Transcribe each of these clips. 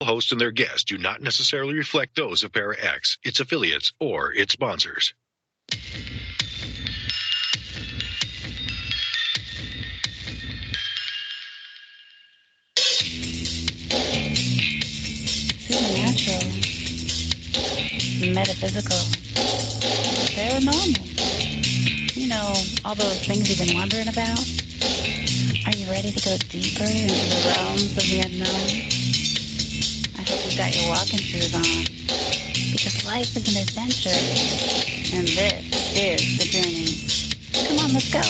hosts and their guests do not necessarily reflect those of Para X, its affiliates, or its sponsors. Supernatural, metaphysical, paranormal. You know, all those things you've been wondering about? Are you ready to go deeper into the realms of the unknown? I hope you've got your walking shoes on, because life is an adventure, and this is the journey. Come on, let's go.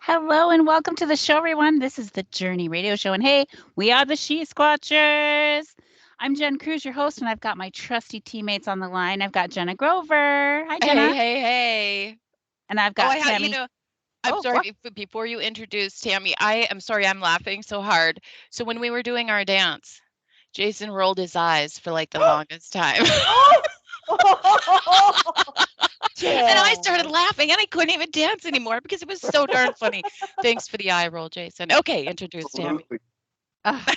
Hello and welcome to the show, everyone. This is the Journey Radio Show, and hey, we are the She Squatchers. I'm Jen Cruz, your host, and I've got my trusty teammates on the line. I've got Jenna Grover. Hi, Jenna. Hey. And I've Oh, got Tammy. I'm sorry, what? before you introduce Tammy, I am sorry, I'm laughing so hard. So when we were doing our dance, Jason rolled his eyes for like the longest time. And I started laughing and I couldn't even dance anymore because it was so darn funny. Thanks for the eye roll, Jason. Okay, introduce Tammy.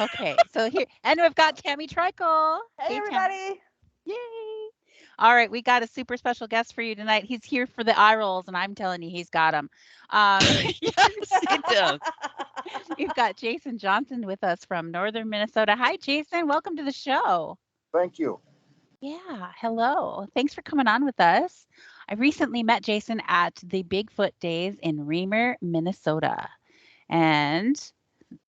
Okay, so here, and we've got Tammy Trickle. Hey, everybody. Tammy. Yay. All right, we got a super special guest for you tonight. He's here for the eye rolls, and I'm telling you, he's got them. Yes, he does. We've got Jason Johnson with us from northern Minnesota. Hi, Jason. Welcome to the show. Thank you. Yeah, hello. Thanks for coming on with us. I recently met Jason at the Bigfoot Days in Reamer, Minnesota. And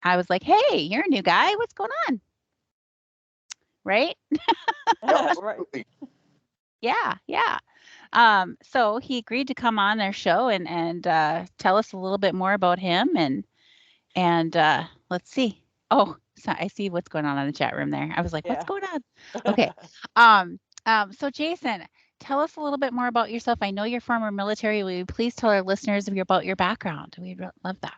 I was like, hey, you're a new guy. What's going on? Right? Absolutely. Yeah. So he agreed to come on our show and tell us a little bit more about him and let's see. Oh, so I see what's going on in the chat room there. I was like, what's going on? Okay. So Jason, tell us a little bit more about yourself. I know you're former military. Will you please tell our listeners about your background? We'd love that.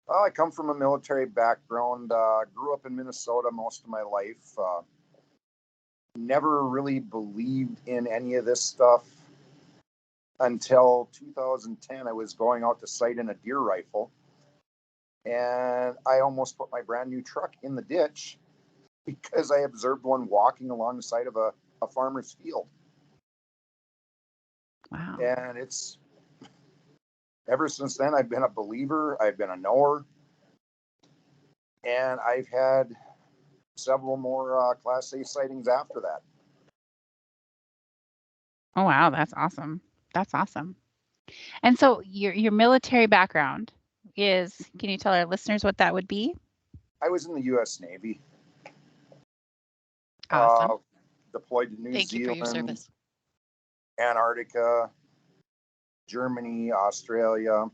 Well, I come from a military background. Grew up in Minnesota most of my life. Never really believed in any of this stuff until 2010. I was going out to sight in a deer rifle, and I almost put my brand new truck in the ditch because I observed one walking along the side of a farmer's field. Wow. And it's ever since then, I've been a believer. I've been a knower. And I've had several more Class A sightings after that. Oh, wow. That's awesome. That's awesome. And so your military background is, can you tell our listeners what that would be? I was in the U.S. Navy. Awesome. Deployed to New Thank you for your Zealand, service. Antarctica, Germany, Australia.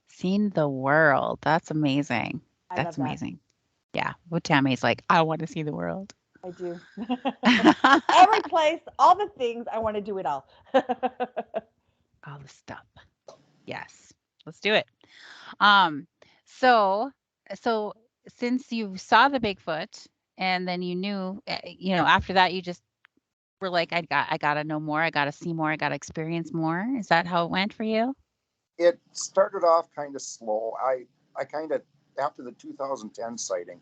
Seen the world. That's amazing. That's amazing. Yeah. Well, Tammy's like, I want to see the world. I do. Every place, all the things, I want to do it all. All the stuff. Yes. Let's do it. So since you saw the Bigfoot and then you knew, after that you just were like, I got to know more. I got to see more. I got to experience more. Is that how it went for you? It started off kind of slow. I kind of, after the 2010 sighting,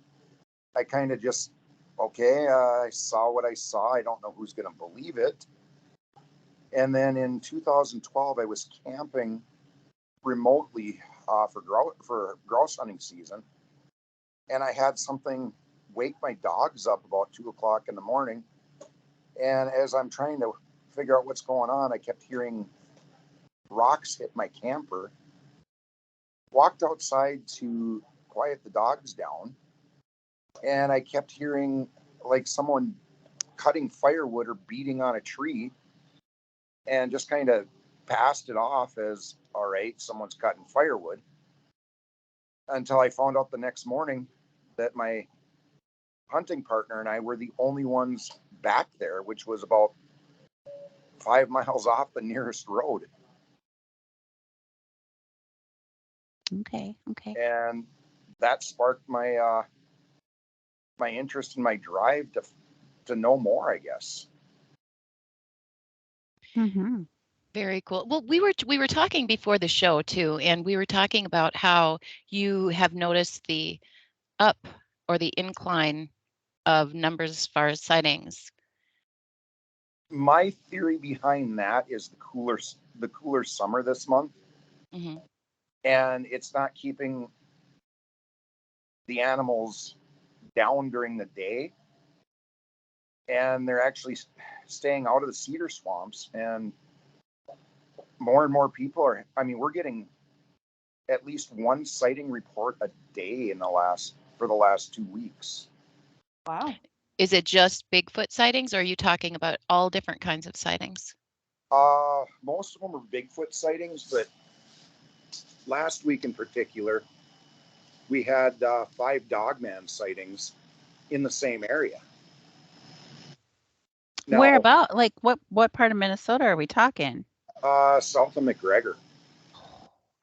I kind of just, I saw what I saw. I don't know who's going to believe it. And then in 2012, I was camping remotely for grouse hunting season. And I had something wake my dogs up about 2:00 in the morning. And as I'm trying to figure out what's going on, I kept hearing rocks hit my camper. Walked outside to quiet the dogs down. And I kept hearing like someone cutting firewood or beating on a tree, and just kind of passed it off as, all right, someone's cutting firewood, until I found out the next morning that my hunting partner and I were the only ones back there, which was about 5 miles off the nearest road. Okay. And that sparked my my interest and my drive to know more, I guess. Mm-hmm. Very cool. Well, we were talking before the show too, and we were talking about how you have noticed the up or the incline of numbers as far as sightings. My theory behind that is the cooler summer this month, Hmm. and it's not keeping the animals down during the day, and they're actually staying out of the cedar swamps. And more people are. I mean, we're getting at least one sighting report a day for the last 2 weeks. Wow. Is it just Bigfoot sightings, or are you talking about all different kinds of sightings? Most of them are Bigfoot sightings, but last week in particular, we had 5 dogman sightings in the same area. Now, Where about? Like what part of Minnesota are we talking? south of McGregor.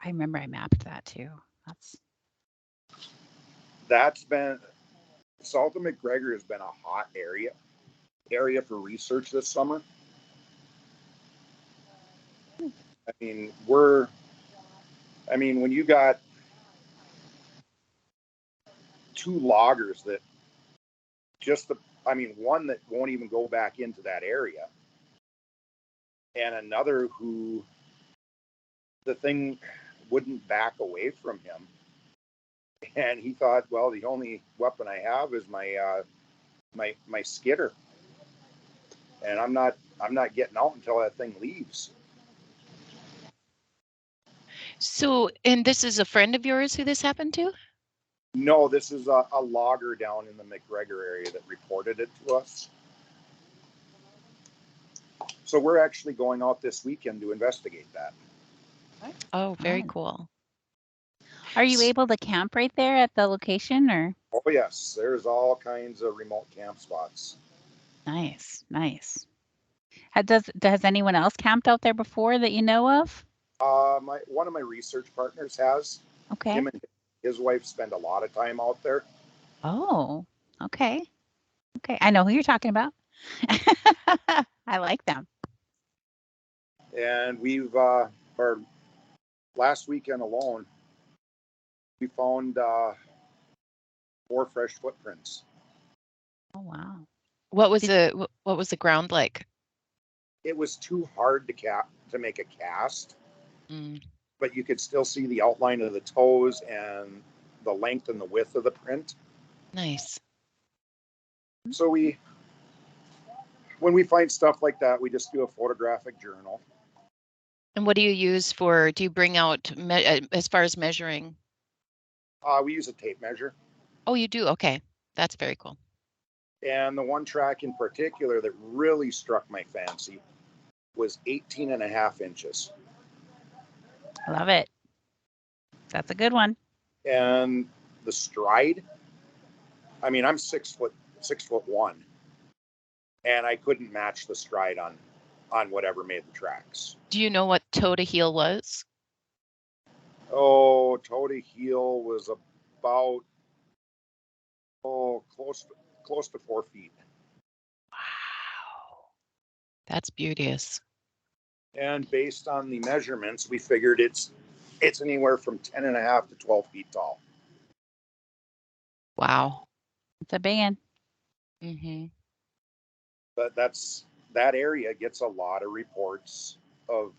I remember I mapped that too. That's been south of McGregor has been a hot area for research this summer. I mean, when you got 2 loggers that one that won't even go back into that area, and another who the thing wouldn't back away from him, and he thought, well, the only weapon I have is my skidder, and I'm not getting out until that thing leaves. So, and this is a friend of yours who this happened to? No, this is a logger down in the McGregor area that reported it to us. So we're actually going out this weekend to investigate that. Oh, very Oh. cool. Are you able to camp right there at the location, or? Oh yes, there's all kinds of remote camp spots. Nice. Has anyone else camped out there before that you know of? One of my research partners has. Okay. Him and his wife spend a lot of time out there. Oh, okay. I know who you're talking about. I like them. And our last weekend alone, we found 4 fresh footprints. Oh wow. What was the ground like? It was too hard to make a cast, Mm. but you could still see the outline of the toes and the length and the width of the print. Nice. So when we find stuff like that, we just do a photographic journal. And what do you use do you bring out as far as measuring? We use a tape measure. Oh, you do? Okay. That's very cool. And the one track in particular that really struck my fancy was 18.5 inches. I love it. That's a good one. And the stride, I mean, I'm 6'1", and I couldn't match the stride on whatever made the tracks. Do you know what toe to heel was? Oh, toe to heel was about close to 4 feet. Wow. That's beauteous. And based on the measurements, we figured it's anywhere from 10.5 to 12 feet tall. Wow. It's a big one. Mm-hmm. But that area gets a lot of reports of,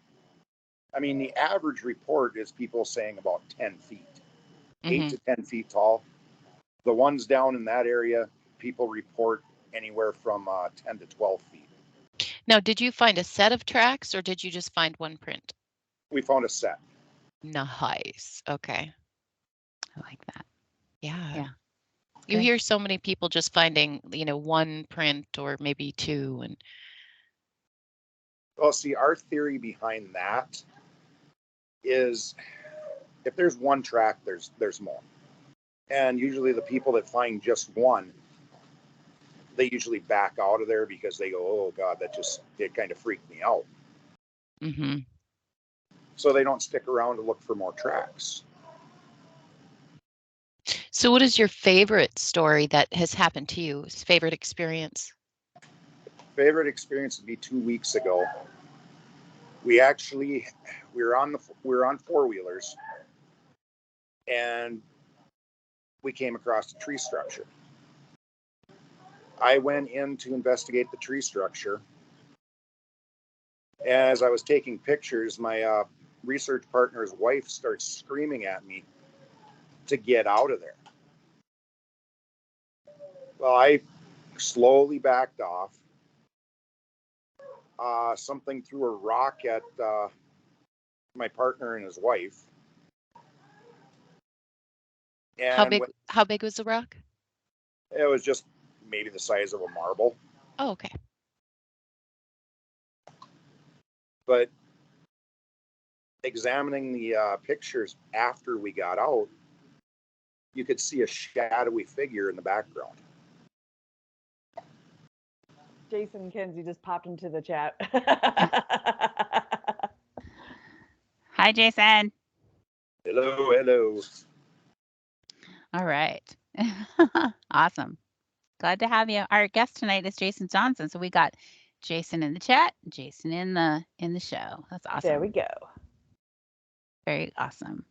I mean, the average report is people saying about 10 feet, 8 to 10 feet tall. The ones down in that area, people report anywhere from 10 to 12 feet. Now, did you find a set of tracks or did you just find one print? We found a set. Nice. Okay. I like that. Yeah. Yeah. You Good. hear so many people just finding, one print or maybe 2. And Well, see, our theory behind that is if there's one track, there's more. And usually the people that find just one, they usually back out of there because they go, oh God, it kind of freaked me out. mm-hmm. So they don't stick around to look for more tracks. So what is your favorite story that has happened to you? Favorite experience? Favorite experience would be 2 weeks ago. We were on four-wheelers, and we came across a tree structure. I went in to investigate the tree structure. As I was taking pictures, my research partner's wife starts screaming at me to get out of there. Well, I slowly backed off. Something threw a rock at my partner and his wife. And How big was the rock? it was just maybe the size of a marble. Oh, okay. But examining the pictures after we got out, you could see a shadowy figure in the background. Jason Kenzie just popped into the chat. Hi, Jason. Hello. All right. Awesome. Glad to have you. Our guest tonight is Jason Johnson. So we got Jason in the chat, Jason in the show. That's awesome. There we go. Very awesome.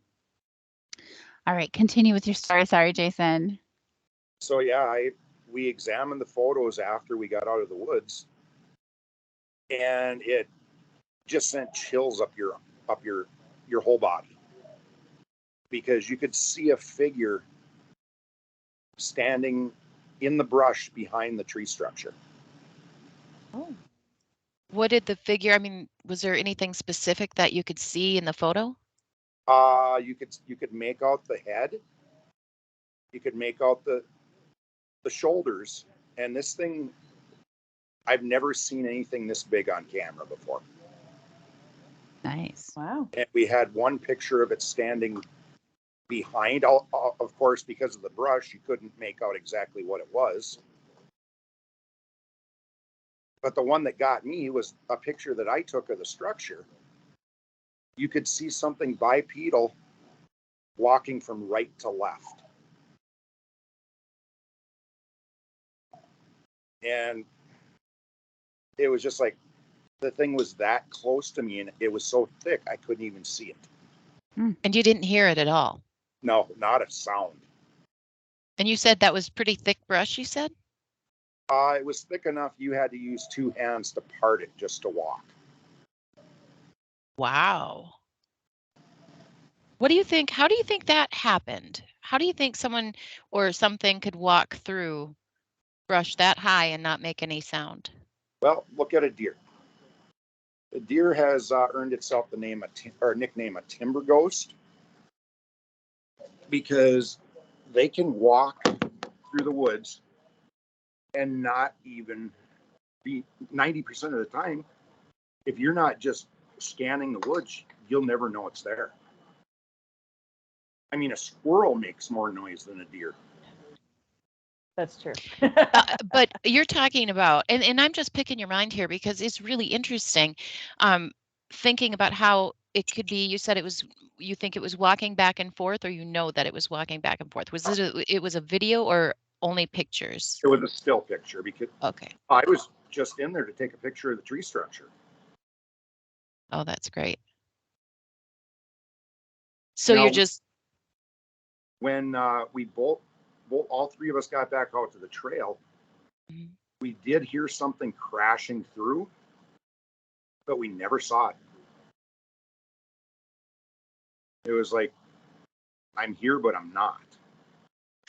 All right, continue with your story. Sorry, Jason. So yeah, we examined the photos after we got out of the woods, and it just sent chills up your whole body, because you could see a figure standing in the brush behind the tree structure. Oh. What did the figure, I mean, was there anything specific that you could see in the photo? You could make out the head. You could make out the shoulders. And this thing, I've never seen anything this big on camera before. Nice. Wow. And we had one picture of it standing behind. Of course, because of the brush, you couldn't make out exactly what it was. But the one that got me was a picture that I took of the structure. You could see something bipedal walking from right to left. And it was just like, the thing was that close to me, and it was so thick I couldn't even see it. And you didn't hear it at all? No, not a sound. And you said that was pretty thick brush, you said? It was thick enough you had to use two hands to part it just to walk. Wow. What do you think? How do you think that happened? How do you think someone or something could walk through brush that high and not make any sound? Well, look at a deer. The deer has earned itself the name nickname a timber ghost, because they can walk through the woods and not even be 90% of the time. If you're not just scanning the woods, you'll never know it's there. I mean, a squirrel makes more noise than a deer. That's true. But you're talking about, and I'm just picking your mind here because it's really interesting, thinking about how it could be. You said you think it was walking back and forth, or you know that it was walking back and forth. Was it was a video or only pictures? It was a still picture, because Okay. I was just in there to take a picture of the tree structure. Oh, that's great. So you're just, when we all three of us got back out to the trail, we did hear something crashing through, but we never saw it. It was like, I'm here, but I'm not.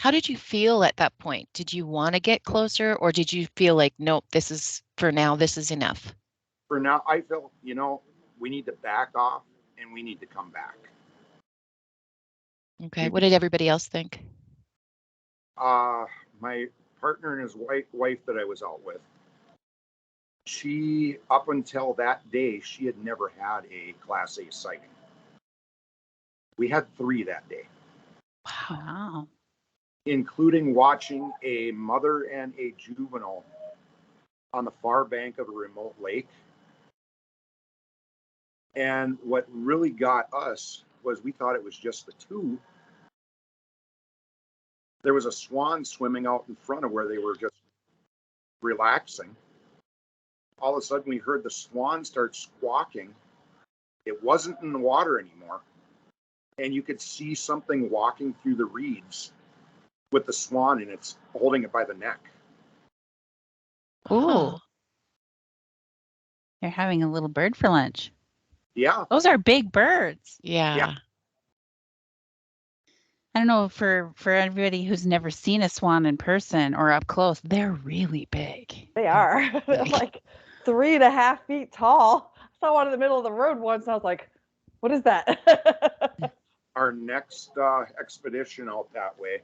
how did you feel at that point? Did you want to get closer, or did you feel like, nope, this is, for now, this is enough? For now, I felt, we need to back off and we need to come back. Okay. What did everybody else think? My partner and his wife that I was out with, she, up until that day, she had never had a Class A sighting. We had 3 that day. Wow. Including watching a mother and a juvenile on the far bank of a remote lake. And what really got us was we thought it was just the 2. There was a swan swimming out in front of where they were just relaxing. All of a sudden we heard the swan start squawking, It wasn't in the water anymore. And you could see something walking through the reeds with the swan, and it's holding it by the neck. Ooh, Huh. you're having a little bird for lunch. Yeah. Those are big birds. Yeah. I don't know, for everybody who's never seen a swan in person or up close, they're really big. They are. They're like 3.5 feet tall. I saw one in the middle of the road once, and I was like, what is that? Our next expedition out that way,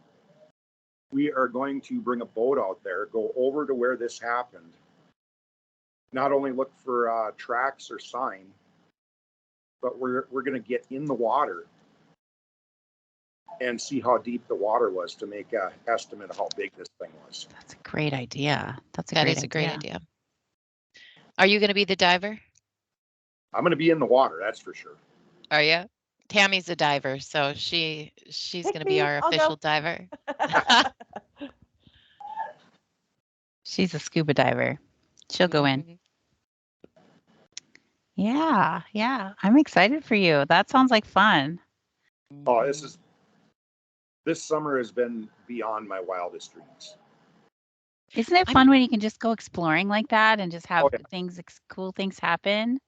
we are going to bring a boat out there, go over to where this happened. Not only look for tracks or sign, but we're going to get in the water and see how deep the water was to make an estimate of how big this thing was. That's a great idea. That is a great idea. Are you going to be the diver? I'm going to be in the water, that's for sure. Are you? Tammy's a diver, so she's Pick going to me, be our I'll go. official diver. She's a scuba diver. She'll go in. Mhm. Yeah, yeah. I'm excited for you. That sounds like fun. Oh, this summer has been beyond my wildest dreams. Isn't it I'm- fun when you can just go exploring like that and just have Oh, yeah. cool things happen?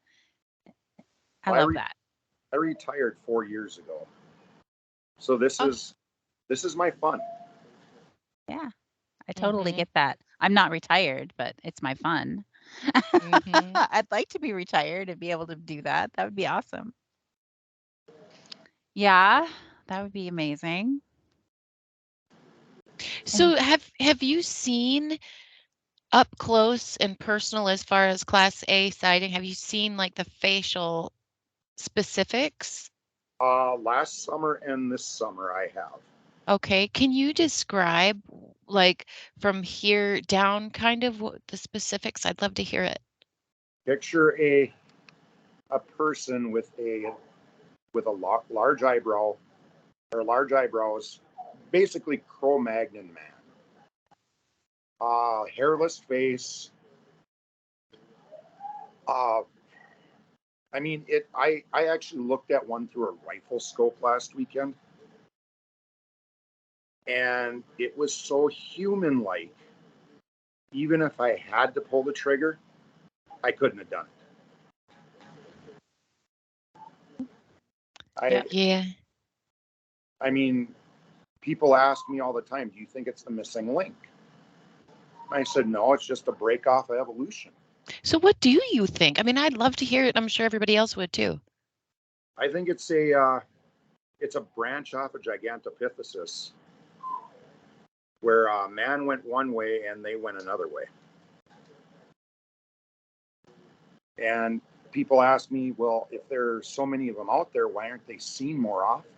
I I love re- that. I retired 4 years ago, so this Oh. is my fun. Yeah, I totally Mhm. get that. I'm not retired, but it's my fun. Mhm. I'd like to be retired and be able to do that. That would be awesome. Yeah, that would be amazing. So have you seen up close and personal as far as Class A sighting? Have you seen like the facial specifics? Last summer and this summer I have. Okay, can you describe like from here down kind of what the specifics? I'd love to hear it. Picture a person with large eyebrow or large eyebrows, basically Cro-Magnon man. Hairless face. I mean, I actually looked at one through a rifle scope last weekend, and it was so human-like. Even if I had to pull the trigger, I couldn't have done it. Yeah. I mean, people ask me all the time, do you think it's the missing link? I said, no, it's just a break off of evolution. So what do you think? I mean, I'd love to hear it. I'm sure everybody else would too. I think it's a branch off of Gigantopithecus, where man went one way and they went another way. And people ask me, well, if there's so many of them out there, why aren't they seen more often?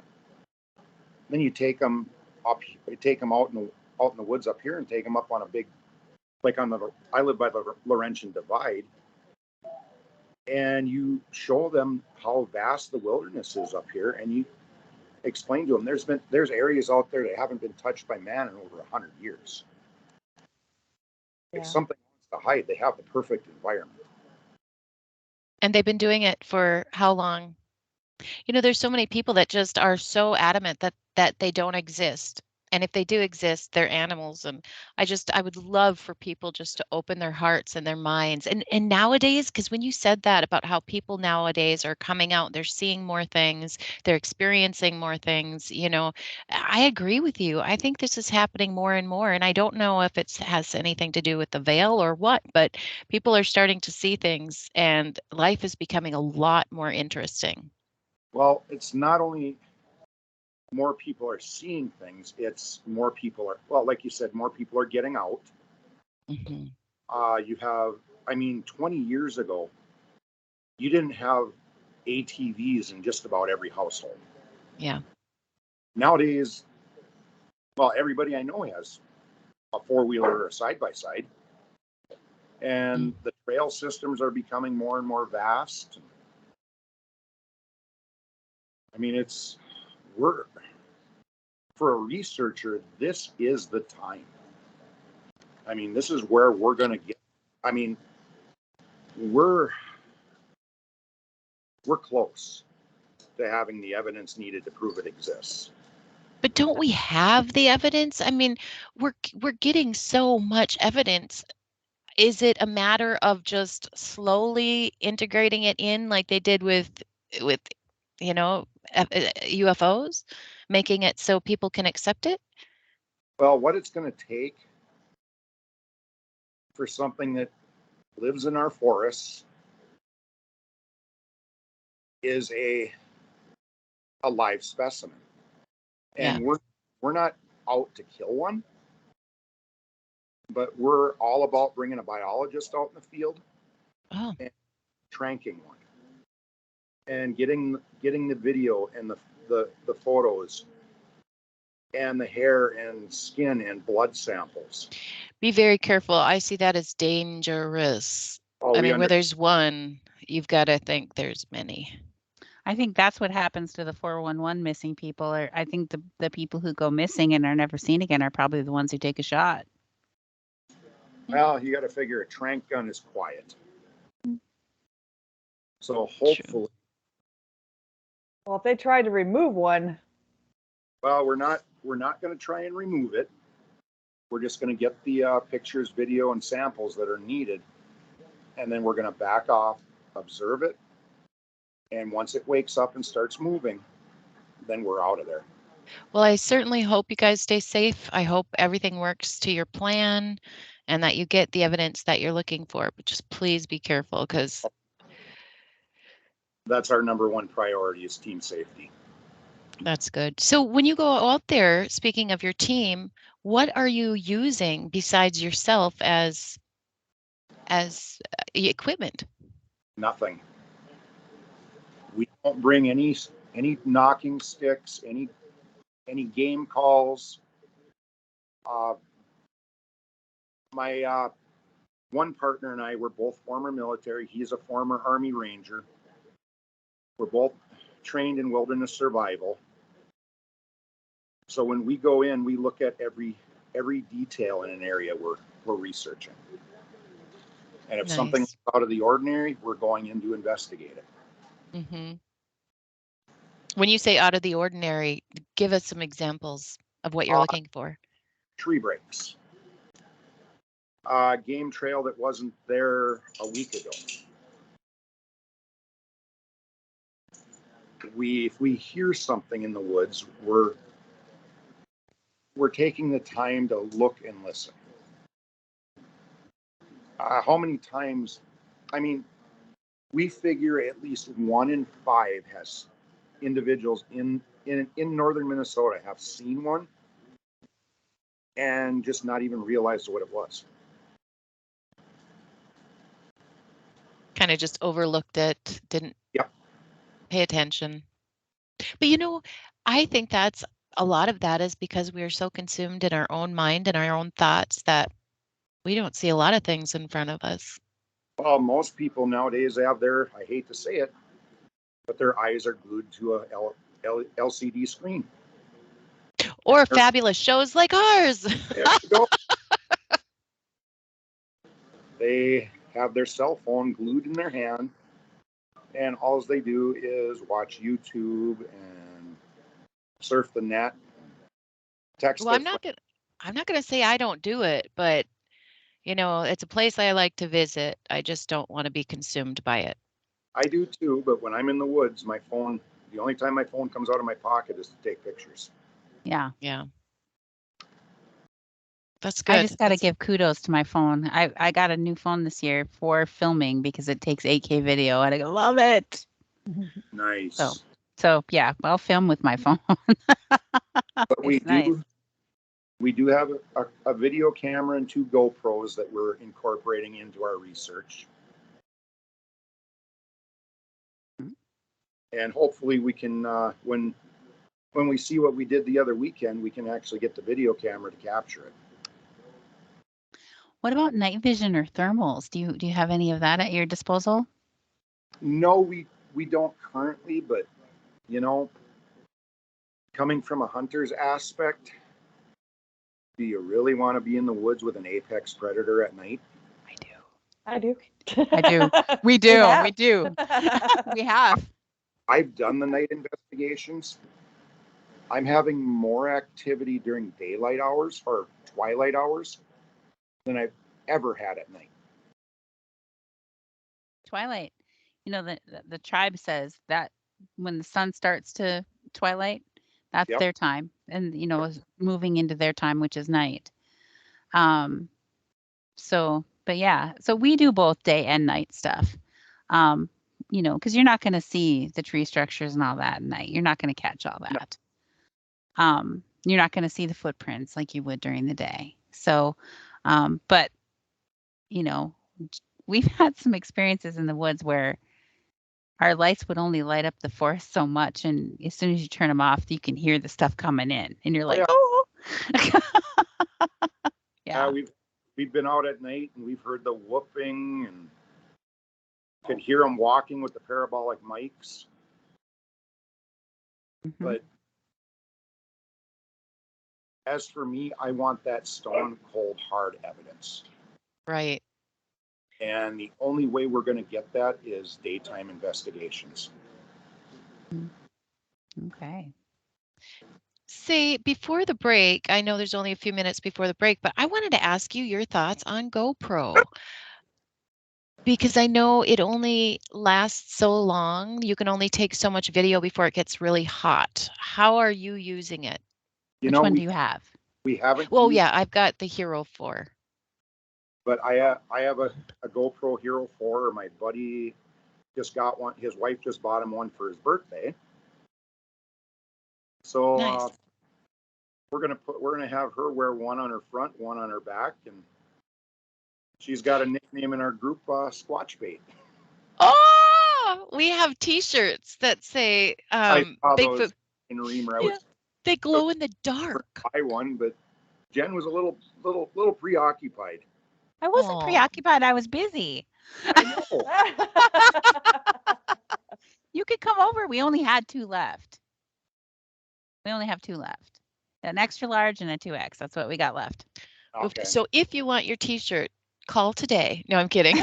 Then you take them up, you take them out in the woods up here, and take them up on a big, like I live by the Laurentian Divide, and you show them how vast the wilderness is up here, and you explain to them there's areas out there that haven't been touched by man in over 100 years. Yeah. If something wants to hide, they have the perfect environment. And they've been doing it for how long? You know, there's so many people that just are so adamant that they don't exist. And if they do exist, they're animals. And I would love for people just to open their hearts and their minds. And nowadays, because when you said that about how people nowadays are coming out, they're seeing more things, they're experiencing more things, you know, I agree with you. I think this is happening more and more. And I don't know if it has anything to do with the veil or what, but people are starting to see things and life is becoming a lot more interesting. Well, it's not only more people are seeing things, it's more people are, well, like you said, more people are getting out. Mhm. You have, I mean, 20 years ago, you didn't have ATVs in just about every household. Yeah. Nowadays, well, everybody I know has a four-wheeler or a side-by-side. And the trail systems are becoming more and more vast. I mean, for a researcher, this is the time. I mean, this is where we're going to get, I mean, we're we're close to having the evidence needed to prove it exists. But don't we have the evidence? I mean, we're getting so much evidence. Is it a matter of just slowly integrating it in like they did with UFOs, making it so people can accept it? Well, what it's going to take for something that lives in our forests is a live specimen. And we're not out to kill one, but we're all about bringing a biologist out in the field and tranking one and getting the video and the photos and the hair and skin and blood samples. Be very careful. I see that as dangerous. Oh, I mean, where there's one, you've got to think there's many. I think that's what happens to the 411 missing people. Or I think the people who go missing and are never seen again are probably the ones who take a shot. Well, you got to figure a trank gun is quiet. So hopefully. Well, if they tried to remove one. Well, we're not going to try and remove it. We're just going to get the pictures, video, and samples that are needed. And then we're going to back off, observe it. And once it wakes up and starts moving, then we're out of there. Well, I certainly hope you guys stay safe. I hope everything works to your plan and that you get the evidence that you're looking for. But just please be careful, because that's our number one priority, is team safety. That's good. So when you go out there, speaking of your team, what are you using besides yourself as equipment? Nothing. We don't bring any knocking sticks, any game calls. My one partner and I were both former military. He's a former Army Ranger. We're both trained in wilderness survival. So when we go in, we look at every detail in an area we're researching. And if something's out of the ordinary, we're going in to investigate it. Mm-hmm. When you say out of the ordinary, give us some examples of what you're looking for. Tree breaks. Game trail that wasn't there a week ago. If we hear something in the woods, we're taking the time to look and listen. How many times? I mean, we figure at least 1 in 5 has individuals in northern Minnesota have seen one and just not even realized what it was. Kind of just overlooked it, didn't pay attention. But I think that's a lot of that is because we are so consumed in our own mind and our own thoughts that we don't see a lot of things in front of us. Well, most people nowadays have I hate to say it, but their eyes are glued to a LCD screen. Or fabulous shows like ours. There you go. They have their cell phone glued in their hand, and all they do is watch YouTube and surf the net. Text. Well, I'm not gonna say I don't do it, but it's a place I like to visit. I just don't want to be consumed by it. I do too, but when I'm in the woods, the only time my phone comes out of my pocket is to take pictures. Yeah. That's good. I just got to give kudos to my phone. I got a new phone this year for filming because it takes 8K video and I love it. Nice. So yeah, I'll film with my phone. But we do have a video camera and 2 GoPros that we're incorporating into our research. And hopefully we can, when we see what we did the other weekend, we can actually get the video camera to capture it. What about night vision or thermals? Do you have any of that at your disposal? No, we don't currently, but coming from a hunter's aspect, do you really want to be in the woods with an apex predator at night? I do. I do. We do. We do. We have. I've done the night investigations. I'm having more activity during daylight hours or twilight hours than I've ever had at night. Twilight. You know, the tribe says that when the sun starts to twilight, that's Yep. their time, and you know, is moving into their time, which is night. So, but yeah, so we do both day and night stuff. You know, because you're not going to see the tree structures and all that at night. You're not going to catch all that. You're not going to see the footprints like you would during the day. So, but you know, we've had some experiences in the woods where our lights would only light up the forest so much, and as soon as you turn them off, you can hear the stuff coming in, and you're like, yeah. oh. Yeah, we've been out at night and we've heard the whooping and could hear them walking with the parabolic mics. Mm-hmm. But as for me, I want that stone cold hard evidence. Right. And the only way we're going to get that is daytime investigations. Okay. See, before the break, I know there's only a few minutes before the break, but I wanted to ask you your thoughts on GoPro. Because I know it only lasts so long. You can only take so much video before it gets really hot. How are you using it? Which one do you have? We haven't. Well, yeah, I've got the Hero 4. But I have a GoPro Hero 4. My buddy just got one. His wife just bought him one for his birthday. So Nice. we're gonna have her wear one on her front, one on her back, and she's got a nickname in our group, Squatch Bait. Oh, we have T-shirts that say I saw Bigfoot. those in Reamer. Yeah, they glow in the dark. I one, but Jen was a little preoccupied. I wasn't Aw. preoccupied. I was busy. I know. You could come over. We only had 2 left. We only have 2 left. An extra large and a 2X. That's what we got left. Okay. So if you want your T-shirt, call today. No, I'm kidding.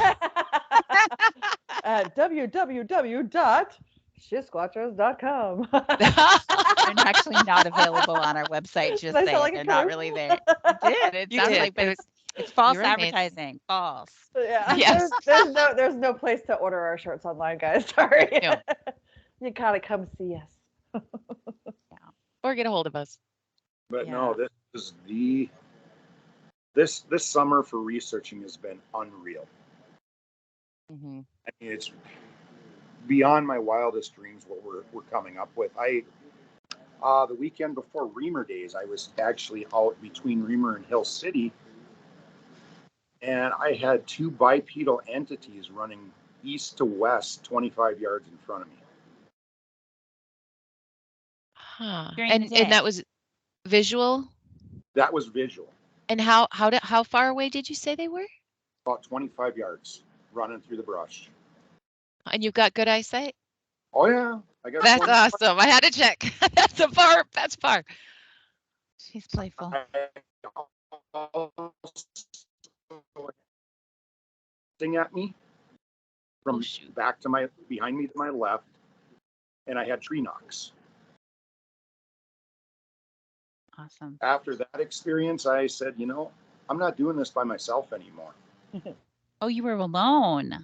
At www.shitsquatchers.com. They're actually not available on our website. Just Did I sound saying, like a they're not commercial? really there. You did. It You sounds did. like, but it's false You were amazing. advertising. False. Yeah. Yes. There's no place to order our shirts online, guys. Sorry. No. You gotta come see us. Or get a hold of us. But Yeah. no, this is this summer for researching has been unreal. Mm-hmm. I mean, it's beyond my wildest dreams what we're coming up with. The weekend before Reamer Days, I was actually out between Reamer and Hill City, and I had 2 bipedal entities running east to west 25 yards in front of me. Huh. During the day. And that was visual. That was visual. And how far away did you say they were? About 25 yards running through the brush. And you've got good eyesight? Oh yeah, I got. That's awesome. I had to check. That's far. She's playful. Thing at me from Oh, shoot. behind me to my left, and I had tree knocks. Awesome. After that experience, I said, I'm not doing this by myself anymore. Oh, you were alone. I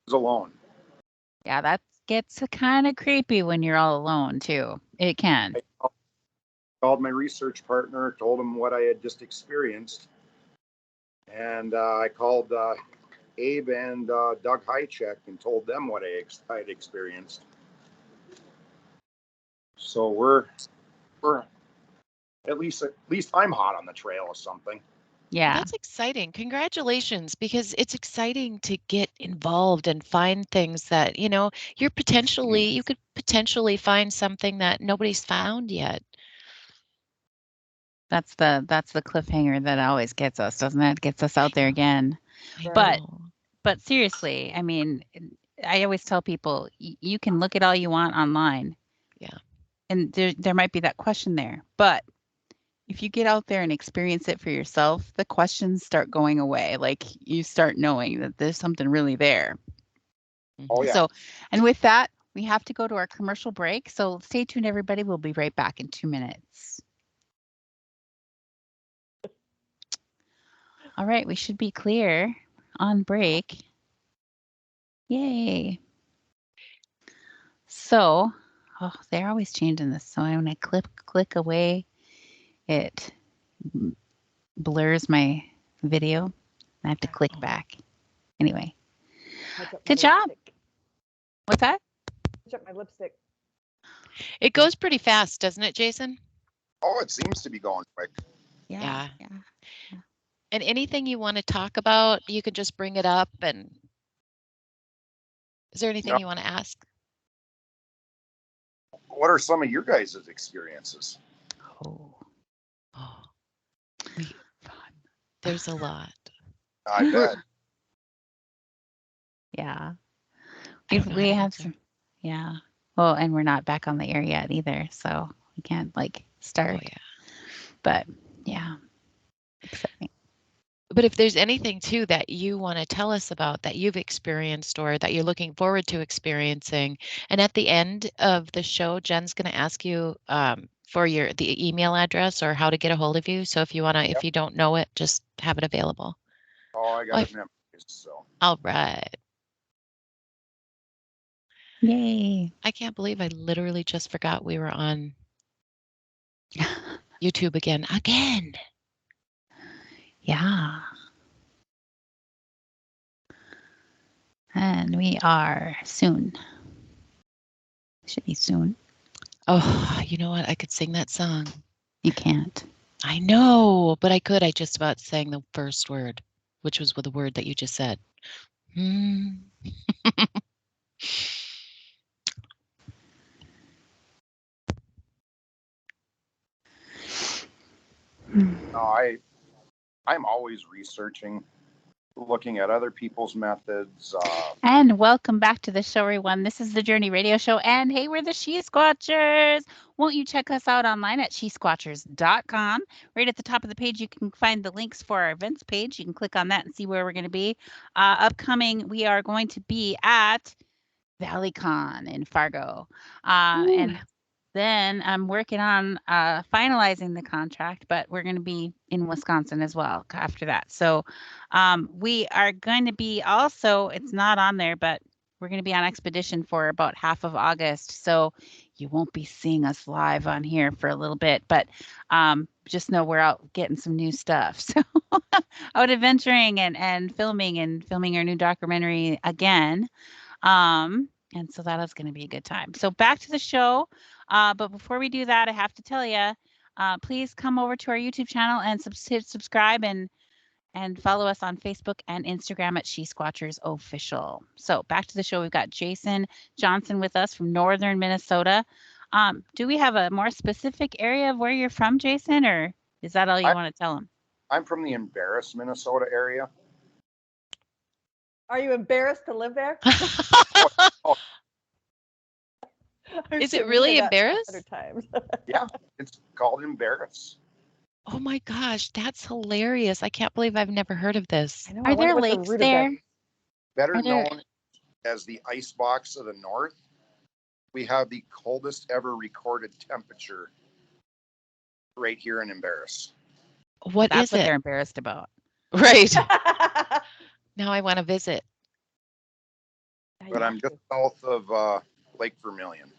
was alone. Yeah, that gets kind of creepy when you're all alone too. It can. I called my research partner, told him what I had just experienced, and I called Abe and Doug Hychek and told them what I had experienced. So we're at least I'm hot on the trail of something. Yeah. That's exciting. Congratulations, because it's exciting to get involved and find things that, you could potentially find something that nobody's found yet. That's the cliffhanger that always gets us, doesn't it? Gets us out there again. I But- know. But seriously, I mean, I always tell people you can look at all you want online. Yeah. And there might be that question there, but if you get out there and experience it for yourself, the questions start going away. Like you start knowing that there's something really there. Oh yeah. So, and with that, we have to go to our commercial break. So stay tuned, everybody. We'll be right back in 2 minutes. All right, we should be clear on break. Yay. So, oh, they're always changing this. So when I click away, it blurs my video. I have to click back. Anyway, good job. What's that? Check my lipstick. It goes pretty fast, doesn't it, Jason? Oh, it seems to be going quick. Yeah. And anything you want to talk about, you can just bring it up. And is there anything you want to ask? What are some of your guys' experiences? Oh, there's a lot. I bet. Yeah. I don't know how We to have answer. some. Yeah. Well, and we're not back on the air yet either, so we can't like start. Oh, yeah. But yeah, exciting. But if there's anything too that you want to tell us about that you've experienced or that you're looking forward to experiencing, and at the end of the show, Jen's going to ask you for the email address or how to get a hold of you. So if you want to, if you don't know it, just have it available. Oh, I got it memorized. So. All right. Yay. I can't believe I literally just forgot we were on YouTube again. Yeah. And we are soon. Should be soon. Oh, you know what? I could sing that song. You can't. I know, but I could. I just about sang the first word, which was the word that you just said. No, I'm always researching, looking at other people's methods. And welcome back to the show, everyone. This is the Journey Radio Show. And hey, we're the She Squatchers. Won't you check us out online at shesquatchers.com? Right at the top of the page, you can find the links for our events page. You can click on that and see where we're going to be. Upcoming, we are going to be at ValleyCon in Fargo. And then I'm working on finalizing the contract, but we're going to be in Wisconsin as well after that. So we are going to be also, it's not on there, but we're going to be on expedition for about half of August. So you won't be seeing us live on here for a little bit, but just know we're out getting some new stuff. So out adventuring and filming our new documentary again. And so that is going to be a good time. So back to the show. But before we do that, I have to tell you, please come over to our YouTube channel and subscribe and follow us on Facebook and Instagram at She Squatchers Official. So back to the show. We've got Jason Johnson with us from northern Minnesota. Do we have a more specific area of where you're from, Jason, or is that all you want to tell them? I'm from the Embarrass, Minnesota area. Are you embarrassed to live there? Is it really Embarrass? Yeah, it's called Embarrass. Oh my gosh, that's hilarious. I can't believe I've never heard of this. Are there lakes there? Better known as the ice box of the north. We have the coldest ever recorded temperature right here in Embarrass. That's what they're embarrassed about. Right. Now I want to visit. But I'm just south of Lake Vermilion.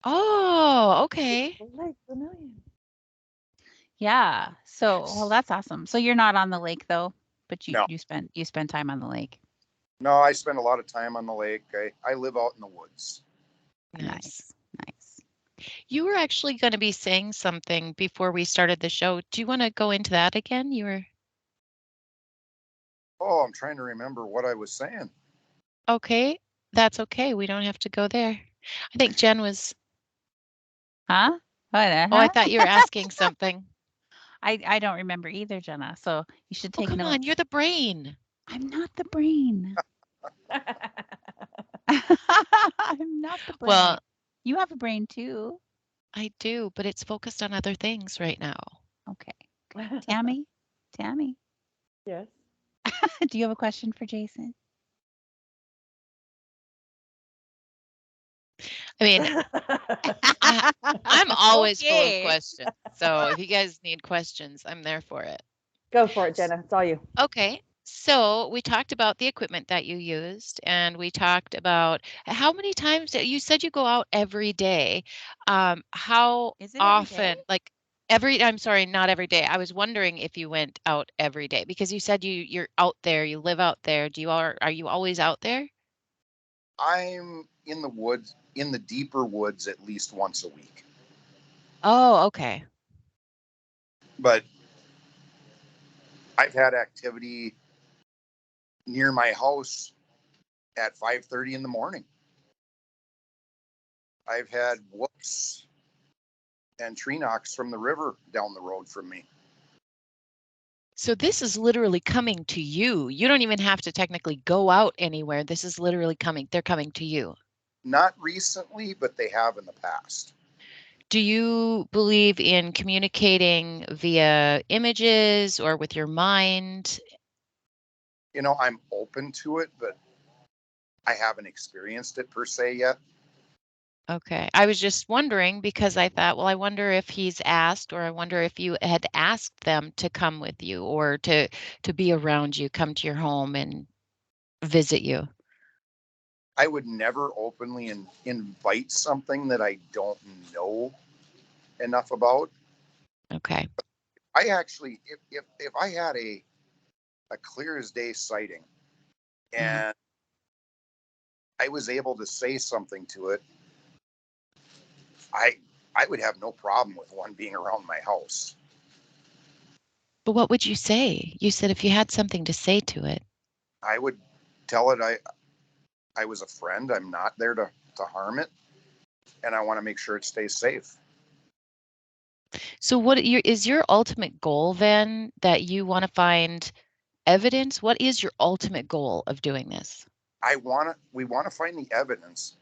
Oh, okay. Lake Vermilion. Yeah. So, well, that's awesome. So you're not on the lake though, but No. you spend time on the lake. No, I spend a lot of time on the lake. I live out in the woods. Nice. You were actually going to be saying something before we started the show. Do you want to go into that again? Oh, I'm trying to remember what I was saying. Okay. That's okay. We don't have to go there. I think Jen was. Huh? What? Oh, I thought you were asking something. I don't remember either, Jenna. So you should take come notes. on, you're the brain. I'm not the brain. I'm not the brain. Well, you have a brain too. I do, but it's focused on other things right now. Okay. Tammy? Yes. Do you have a question for Jason? I mean, I'm always full of Okay. questions. So if you guys need questions, I'm there for it. Go for it, Jenna. It's all you. Okay. So we talked about the equipment that you used, and we talked about how many times you said you go out every day. How Is it every often, day? like I'm sorry, not every day. I was wondering if you went out every day because you said you're out there, you live out there. Are you always out there? I'm in the woods, in the deeper woods, at least once a week. Oh, okay. But I've had activity near my house at 5:30 in the morning. I've had whoops and tree knocks from the river down the road from me. So this is literally coming to you. You don't even have to technically go out anywhere. This is literally coming. They're coming to you. Not recently, but they have in the past. Do you believe in communicating via images or with your mind? I'm open to it, but I haven't experienced it per se yet. Okay. I was just wondering because I thought, well, I wonder if he's asked, or I wonder if you had asked them to come with you or to be around you, come to your home and visit you. I would never openly invite something that I don't know enough about. Okay. I actually, if I had a clear as day sighting and I was able to say something to it, I would have no problem with one being around my house. But what would you say? You said if you had something to say to it. I would tell it I was a friend. I'm not there to harm it, and I want to make sure it stays safe. So is your ultimate goal then that you want to find evidence? What is your ultimate goal of doing this? We want to find the evidence,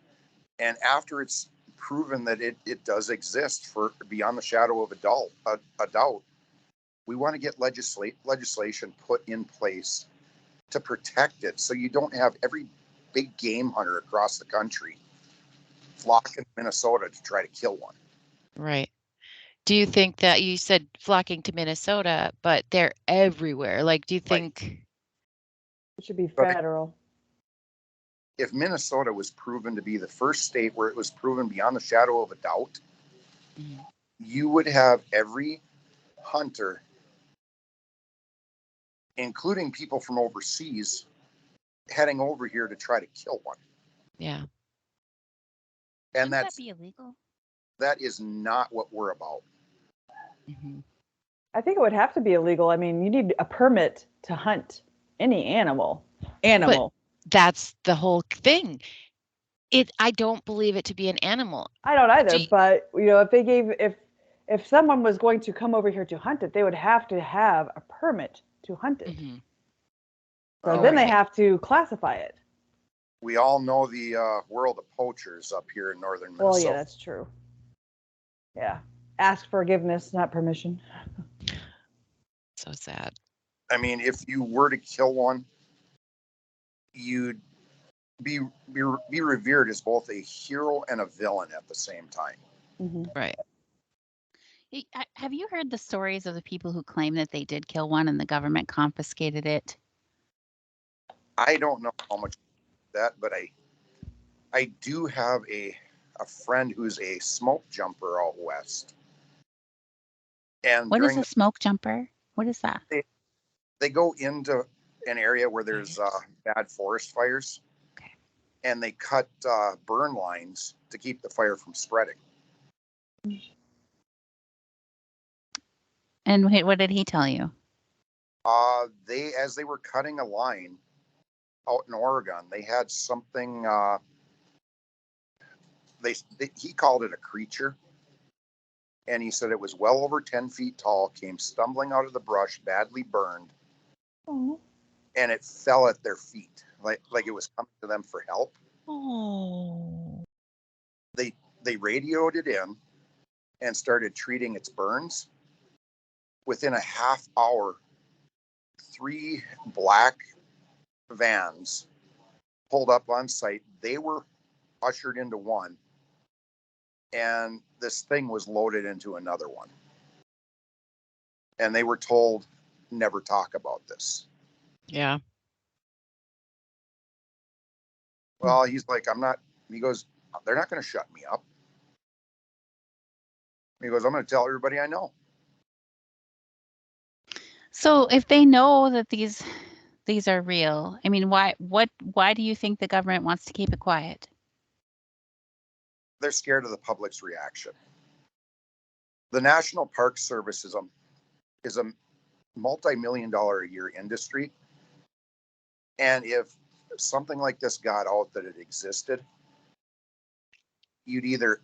and after it's proven that it does exist for beyond the shadow of a doubt, we want to get legislation put in place to protect it, so you don't have every big game hunter across the country flock in Minnesota to try to kill one. Right. Do you think that you said flocking to Minnesota, but they're everywhere? Like, do you think? It should be But federal. if Minnesota was proven to be the first state where it was proven beyond the shadow of a doubt, you would have every hunter, including people from overseas, heading over here to try to kill one. Yeah. Shouldn't And that be illegal? that is not what we're about. I think it would have to be illegal. I mean, you need a permit to hunt any animal. But that's the whole thing. I don't believe it to be an animal. I don't either, but if someone was going to come over here to hunt it, they would have to have a permit to hunt it. So then they have to classify it. We all know the world of poachers up here in northern Minnesota. Well, yeah, that's true. Yeah. Ask forgiveness, not permission. So sad. I mean, if you were to kill one, you'd be revered as both a hero and a villain at the same time. Right. Have you heard the stories of the people who claim that they did kill one and the government confiscated it? I don't know how much that, but I do have a friend who's a smoke jumper out west. And what is a smoke jumper? What is that? They go into an area where there's bad forest fires. Okay. And they cut burn lines to keep the fire from spreading. And what did he tell you? As they were cutting a line out in Oregon, they had something. He called it a creature, and he said it was well over 10 feet tall, came stumbling out of the brush, badly burned, and it fell at their feet, like it was coming to them for help. Oh. They radioed it in and started treating its burns. Within a half hour, 3 black vans pulled up on site. They were ushered into one, and this thing was loaded into another one. And they were told, never talk about this. Yeah. Well, he's like, he goes, they're not going to shut me up. He goes, I'm going to tell everybody I know. So if they know that these are real, I mean, why do you think the government wants to keep it quiet? They're scared of the public's reaction. The National Park Service is a multi-million-dollar a year industry. And if something like this got out that it existed, you'd either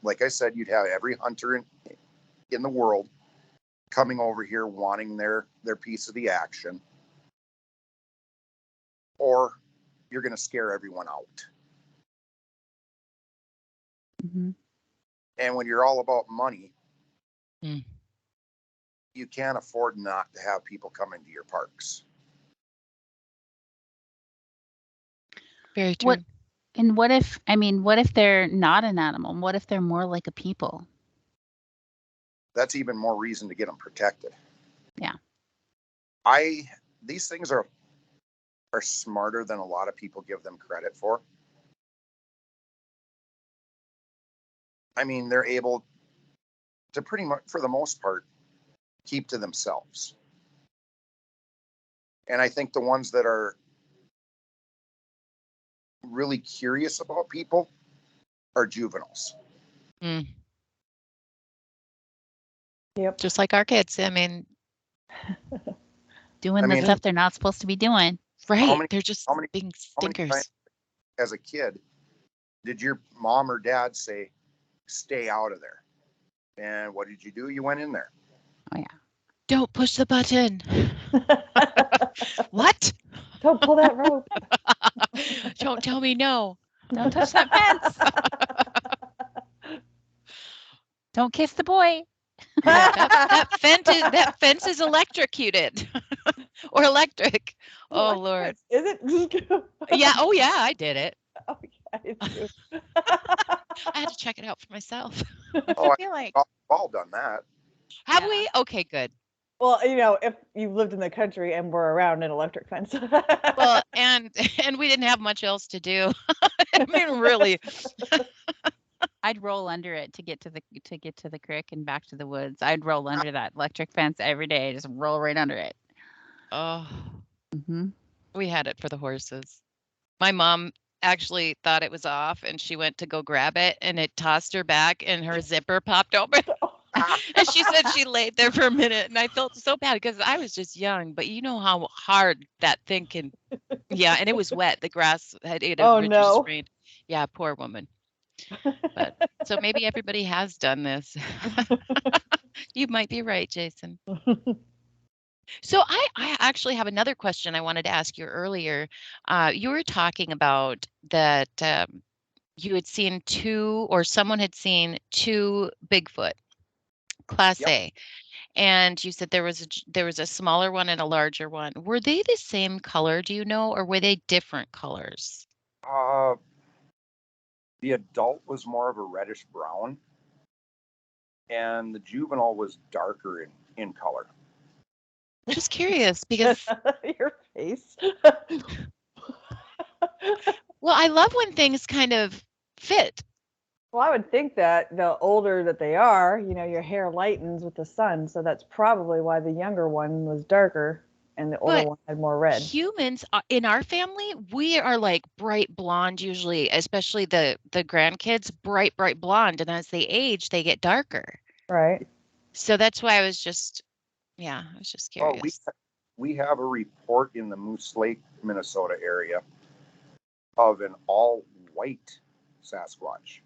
like I said, you'd have every hunter in the world coming over here wanting their piece of the action, or you're going to scare everyone out. Mm-hmm. And when you're all about money, you can't afford not to have people come into your parks. Very true. What if they're not an animal? What if they're more like a people? That's even more reason to get them protected. Yeah. These things are smarter than a lot of people give them credit for. I mean, they're able to pretty much, for the most part, keep to themselves. And I think the ones that are really curious about people are juveniles. Yep. Just like our kids. I mean, Doing the stuff they're not supposed to be doing. Right. They're just being stinkers. As a kid, did your mom or dad say, stay out of there? And what did you do? You went in there. Oh, yeah. Don't push the button. What? Don't pull that rope. Don't tell me no. Don't touch that fence. Don't kiss the boy. That fence is electrocuted or electric. Oh, Lord. Is it? Yeah. Oh, yeah. I did it. Oh, yeah, I did too. I had to check it out for myself. Oh, I feel like. I've all done that. Have we? Okay, good. Well, if you've lived in the country and were around an electric fence. Well, and we didn't have much else to do. I mean, really. I'd roll under it to get to the creek and back to the woods. I'd roll under that electric fence every day. Just roll right under it. Oh. Mm-hmm. We had it for the horses. My mom actually thought it was off and she went to go grab it and it tossed her back and her zipper popped open. And she said she laid there for a minute and I felt so bad because I was just young, but you know how hard that thing can. Yeah, and it was wet. The grass had rained. Yeah, poor woman. But so maybe everybody has done this. You might be right, Jason. So I actually have another question I wanted to ask you earlier. You were talking about that you had seen someone had seen two Bigfoot, Class A, and you said there was a smaller one and a larger one. Were they the same color, do you know, or were they different colors? The adult was more of a reddish brown, and the juvenile was darker in color. Just curious because your face. Well, I love when things kind of fit. Well, I would think that the older that they are, your hair lightens with the sun, so that's probably why the younger one was darker and the older one had more red. Humans in our family, we are like bright blonde usually, especially the grandkids, bright blonde, and as they age, they get darker. Right. So that's why I was just curious. Oh, we have a report in the Moose Lake, Minnesota area of an all-white Sasquatch.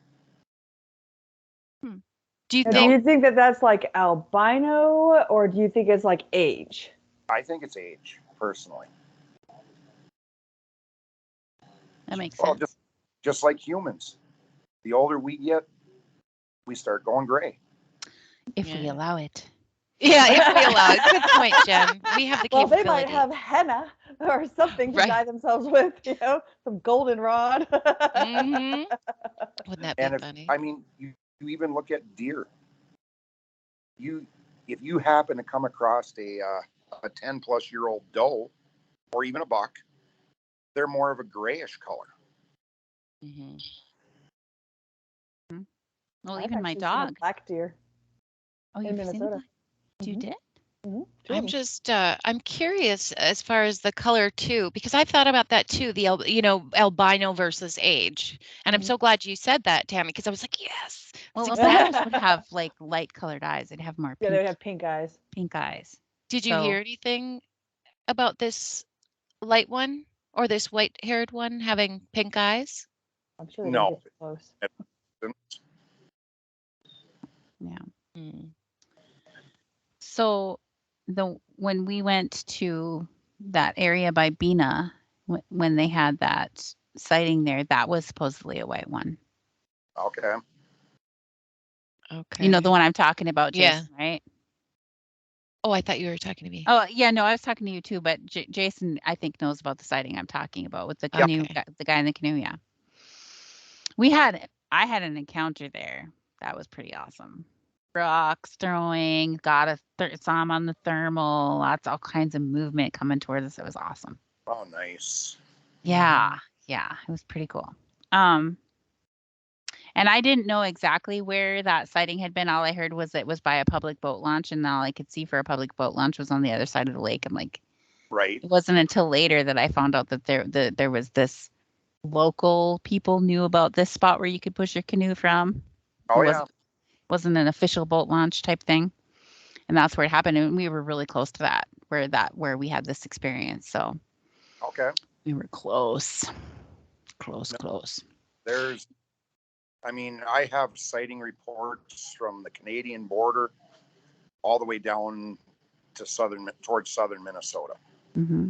Do you think that that's like albino, or do you think it's like age? I think it's age, personally. That makes sense. Just like humans. The older we get, we start going gray. If we allow it. Yeah, if we allow it. Good point, Jen. We have the capability. Well, they might have henna or something to dye themselves with, some goldenrod. Mm-hmm. Wouldn't that be And funny? you even look at deer. If you happen to come across a 10-plus-year-old doe or even a buck, they're more of a grayish color. Mm-hmm. Well, I've even my actually seen a dog. black deer Oh, in you've seen a Minnesota. black? You Mhm. did? Two of I'm them. just, I'm curious as far as the color too, because I've thought about that too, albino versus age. And I'm Mhm. so glad you said that, Tammy, because I was like, yes. Well, That's albinoes would have like light colored eyes. They'd have more Yeah, they pink, have pink eyes. pink eyes. Did you So- hear anything about this light one or this white-haired one having pink eyes? I'm sure they No. don't get too close. Yeah. Mm. So when we went to that area by Bina, when they had that sighting there, that was supposedly a white one. Okay. Okay. You know the one I'm talking about, Yeah. Jason, right? Oh, I thought you were talking to me. Oh, yeah, no, I was talking to you too, but Jason, I think, knows about the sighting I'm talking about with the canoe, Okay. the guy in the canoe. Yeah. I had an encounter there. That was pretty awesome. Rocks throwing, saw him on the thermal, all kinds of movement coming towards us. It was awesome. Oh, nice. Yeah, yeah, it was pretty cool. And I didn't know exactly where that sighting had been. All I heard was it was by a public boat launch, and all I could see for a public boat launch was on the other side of the lake. I'm like, Right. it wasn't until later that I found out that there was this local people knew about this spot where you could push your canoe from. Oh, It yeah. wasn't an official boat launch type thing, and that's where it happened. And we were really close to that, where we had this experience. So Okay. we were close. No. I have sighting reports from the Canadian border all the way down to towards southern Minnesota. Mm-hmm.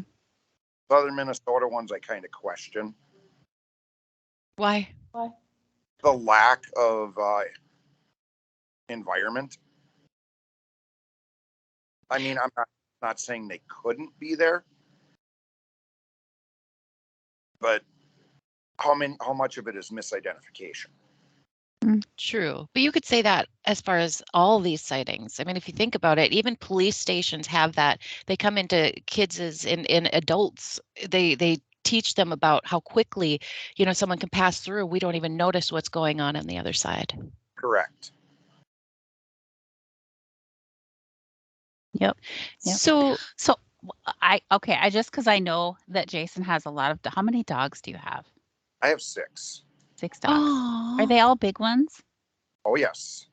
Southern Minnesota ones I kind of question. Why? Why? The lack of environment. I'm not saying they couldn't be there, but how much of it is misidentification? True. But you could say that as far as all these sightings. I mean, if you think about it, even police stations have that. They come into kids in adults. They teach them about how quickly, someone can pass through. We don't even notice what's going on the other side. Correct. Yep. So I just because I know that Jason has a lot of. How many dogs do you have? I have 6. 6 dogs. Are they all big ones? Oh, yes.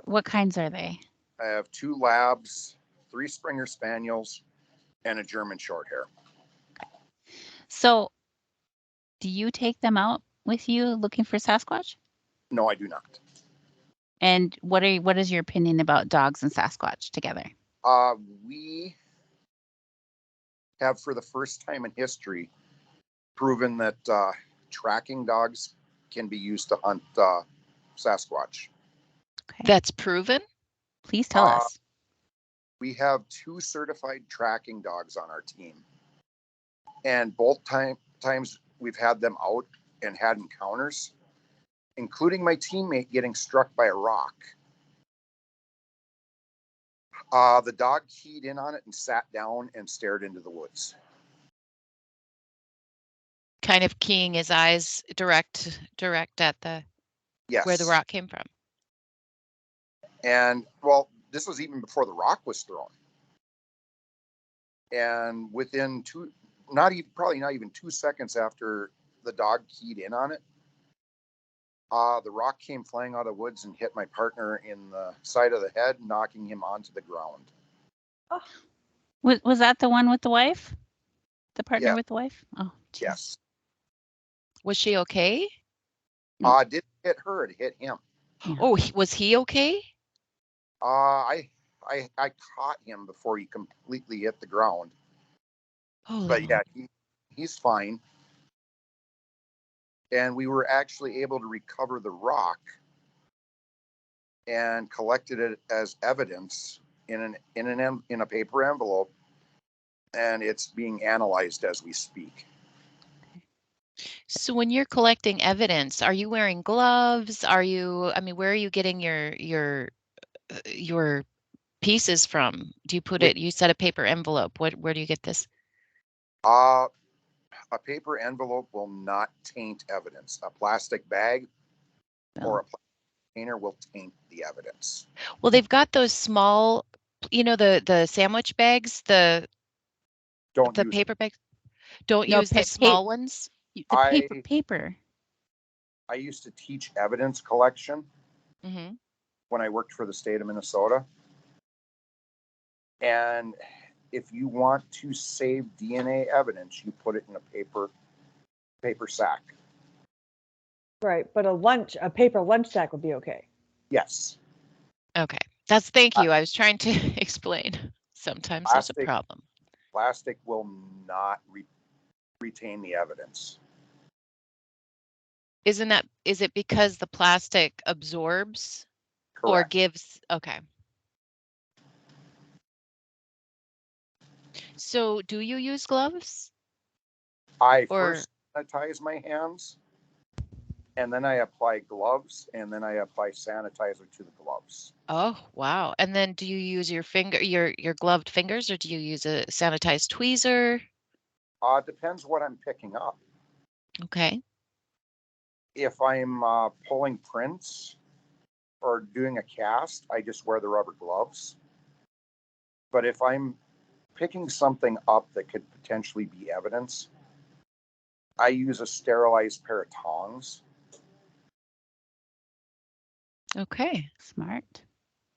What kinds are they? I have 2 labs, 3 Springer Spaniels, and a German Shorthair. So, do you take them out with you looking for Sasquatch? No, I do not. And what is your opinion about dogs and Sasquatch together? We have, for the first time in history, proven that tracking dogs can be used to hunt Sasquatch. Okay. That's proven? Please tell us. We have 2 certified tracking dogs on our team. And both times we've had them out and had encounters, including my teammate getting struck by a rock. The dog keyed in on it and sat down and stared into the woods. Kind of keying his eyes direct at the Yes. where the rock came from. And this was even before the rock was thrown. And within probably not even 2 seconds after the dog keyed in on it, the rock came flying out of the woods and hit my partner in the side of the head, knocking him onto the ground. Oh. Was that the one with the wife? The partner Yeah. with the wife? Oh, geez. Yes. Was she okay? Didn't hit her, it hit him. Yeah. Oh, was he okay? I caught him before he completely hit the ground. Holy But yeah, he's fine. And we were actually able to recover the rock and collected it as evidence in a paper envelope, and it's being analyzed as we speak. So when you're collecting evidence, are you wearing gloves? Are you, I mean, where are you getting your pieces from? Do you put it, you said a paper envelope. Where do you get this? A paper envelope will not taint evidence. A plastic bag or a container will taint the evidence. Well, they've got those small, the sandwich bags, the Don't use paper bags. Don't No, use the small ones. the I- paper. I used to teach evidence collection Mm-hmm. when I worked for the state of Minnesota. And if you want to save DNA evidence, you put it in a paper sack. Right, but a paper lunch sack would be okay. Yes. Okay. Thank you. I was trying to explain. Sometimes there's a problem. Plastic will not retain the evidence. Is it because the plastic absorbs? Correct. Or gives? Okay. So do you use gloves? First sanitize my hands, and then I apply gloves, and then I apply sanitizer to the gloves. Oh, wow. And then do you use your gloved fingers, or do you use a sanitized tweezer? It depends what I'm picking up. Okay. If I'm pulling prints or doing a cast, I just wear the rubber gloves. But if I'm picking something up that could potentially be evidence, I use a sterilized pair of tongs. Okay. Smart.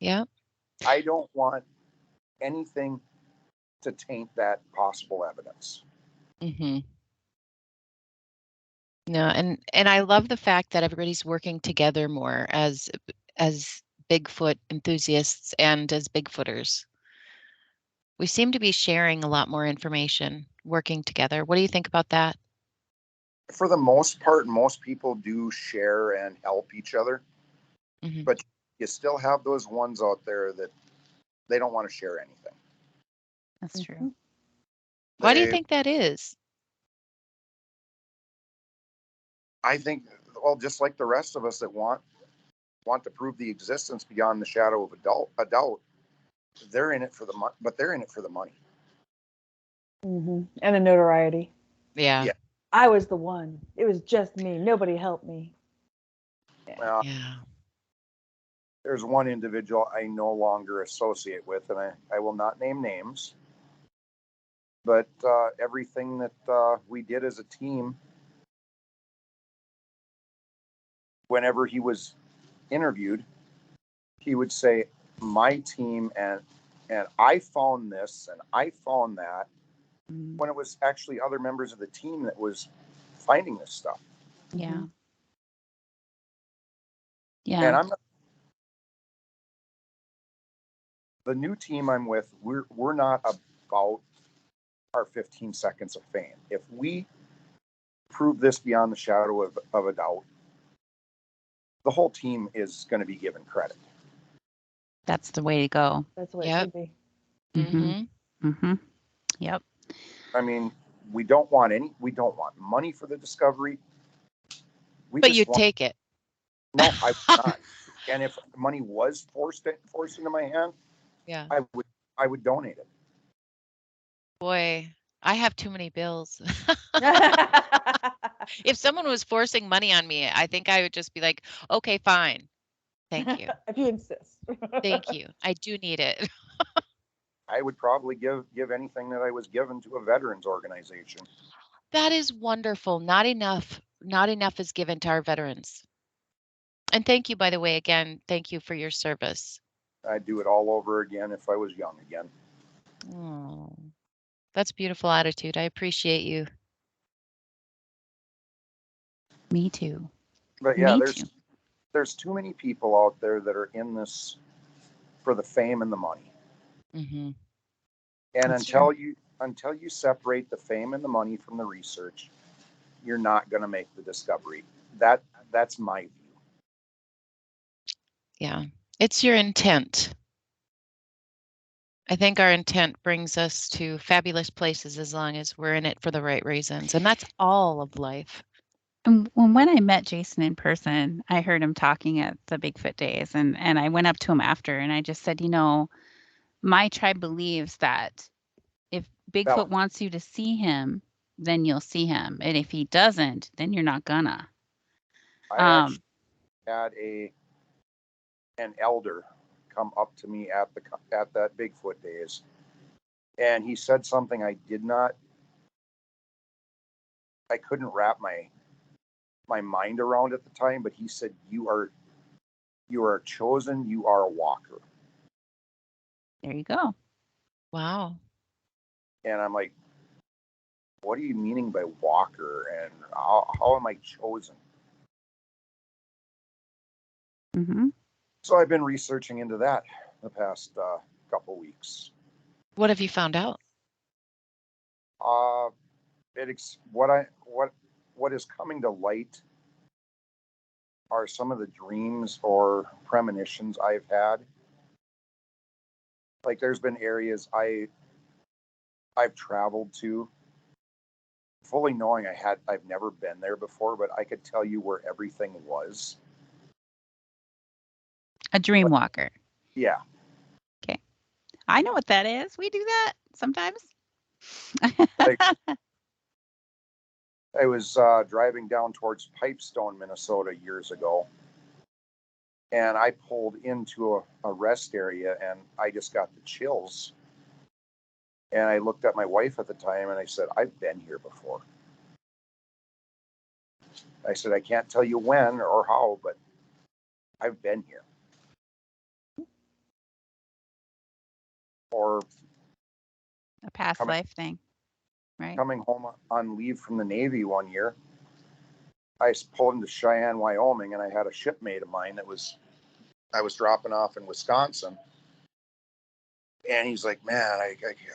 Yeah. I don't want anything to taint that possible evidence. Mm-hmm. No, and I love the fact that everybody's working together more as Bigfoot enthusiasts and as Bigfooters. We seem to be sharing a lot more information, working together. What do you think about that? For the most part, most people do share and help each other. Mm-hmm. But you still have those ones out there that they don't want to share anything. That's true. Why do you think that is? I think, well, just like the rest of us that want to prove the existence beyond the shadow of a doubt, they're in it for the money, but they're in it for the money. Mm-hmm. And the notoriety. Yeah. I was the one. It was just me. Nobody helped me. Yeah. There's one individual I no longer associate with, and I will not name names, but everything that we did as a team, whenever he was interviewed, he would say, my team and I found this and I found that, when it was actually other members of the team that was finding this stuff. Yeah. Yeah. And I'm not, the new team I'm with, we're not about our 15 seconds of fame. If we prove this beyond the shadow of a doubt, the whole team is going to be given credit. That's the way to go. That's the way it should be. Mm-hmm. Mm-hmm. Yep. I mean, we don't want money for the discovery. But you take it. No, I would not. And if money was forced into my hand, yeah, I would donate it. Boy, I have too many bills. If someone was forcing money on me, I think I would just be like, okay, fine. Thank you. If you insist. Thank you. I do need it. I would probably give anything that I was given to a veterans organization. That is wonderful. Not enough is given to our veterans. And thank you, by the way, again, thank you for your service. I'd do it all over again if I was young again. Oh, that's a beautiful attitude. I appreciate you. Me too. But yeah, there's too many people out there that are in this for the fame and the money. Mm-hmm. And That's until you separate the fame and the money from the research, you're not going to make the discovery. That's my view. Yeah, it's your intent. I think our intent brings us to fabulous places as long as we're in it for the right reasons. And that's all of life. And when I met Jason in person, I heard him talking at the Bigfoot days, and I went up to him after and I just said, my tribe believes that if Bigfoot wants you to see him, then you'll see him. And if he doesn't, then you're not gonna. I actually had an elder come up to me at that Bigfoot days, and he said something I couldn't wrap my mind around at the time, but he said, you are chosen, you are a walker. There you go. Wow. And I'm like, what are you meaning by walker, and how am I chosen? Mm-hmm. So I've been researching into that the past couple weeks. What have you found out? What is coming to light are some of the dreams or premonitions I've had. Like, there's been areas I've traveled to, fully knowing I've never been there before, but I could tell you where everything was. A dream walker. Yeah. Okay. I know what that is. We do that sometimes. Like, I was driving down towards Pipestone, Minnesota years ago, and I pulled into a rest area, and I just got the chills. And I looked at my wife at the time, and I said, I've been here before. I said, I can't tell you when or how, but I've been here. Or a past life thing, right? Coming home on leave from the Navy one year, I pulled into Cheyenne, Wyoming, and I had a shipmate of mine I was dropping off in Wisconsin. And he's like, man,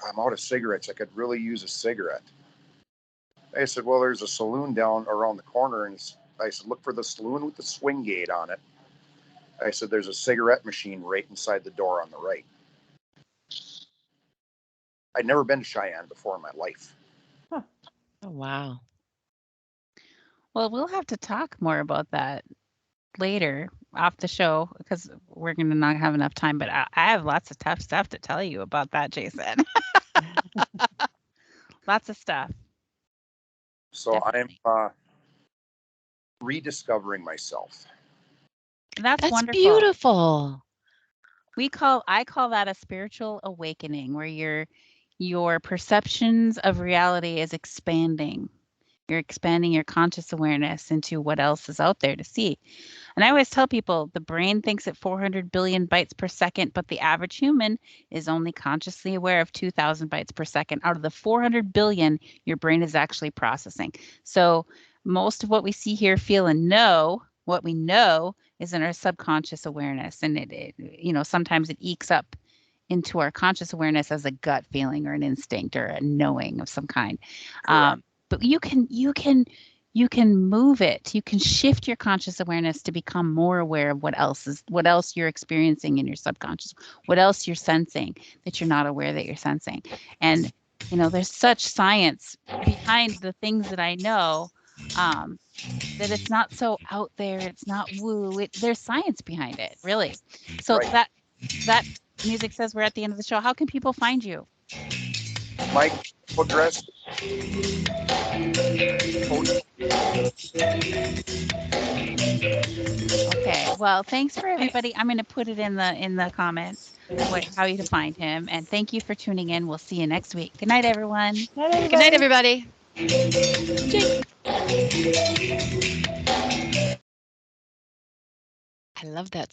I'm out of cigarettes. I could really use a cigarette. I said, well, there's a saloon down around the corner. And I said, look for the saloon with the swing gate on it. I said, there's a cigarette machine right inside the door on the right. I'd never been to Cheyenne before in my life. Huh. Oh, wow. Well, we'll have to talk more about that later off the show because we're going to not have enough time, but I have lots of tough stuff to tell you about that, Jason. Lots of stuff. So definitely. I'm rediscovering myself. That's wonderful. Beautiful. I call that a spiritual awakening, where your perceptions of reality is expanding. You're expanding your conscious awareness into what else is out there to see. And I always tell people the brain thinks at 400 billion bytes per second, but the average human is only consciously aware of 2,000 bytes per second. Out of the 400 billion, your brain is actually processing. So most of what we see, hear, feel, and know, what we know is in our subconscious awareness. And it sometimes it ekes up into our conscious awareness as a gut feeling or an instinct or a knowing of some kind. But you can move it. You can shift your conscious awareness to become more aware of what else you're experiencing in your subconscious, what else you're sensing that you're not aware that you're sensing. And, there's such science behind the things that I know, that it's not so out there. It's not woo. There's science behind it, really. So right. that music says we're at the end of the show. How can people find you? My address. Okay. Well, thanks for everybody. I'm going to put it in the comments how you can find him. And thank you for tuning in. We'll see you next week. Good night, everyone. Good night, everybody. I love that.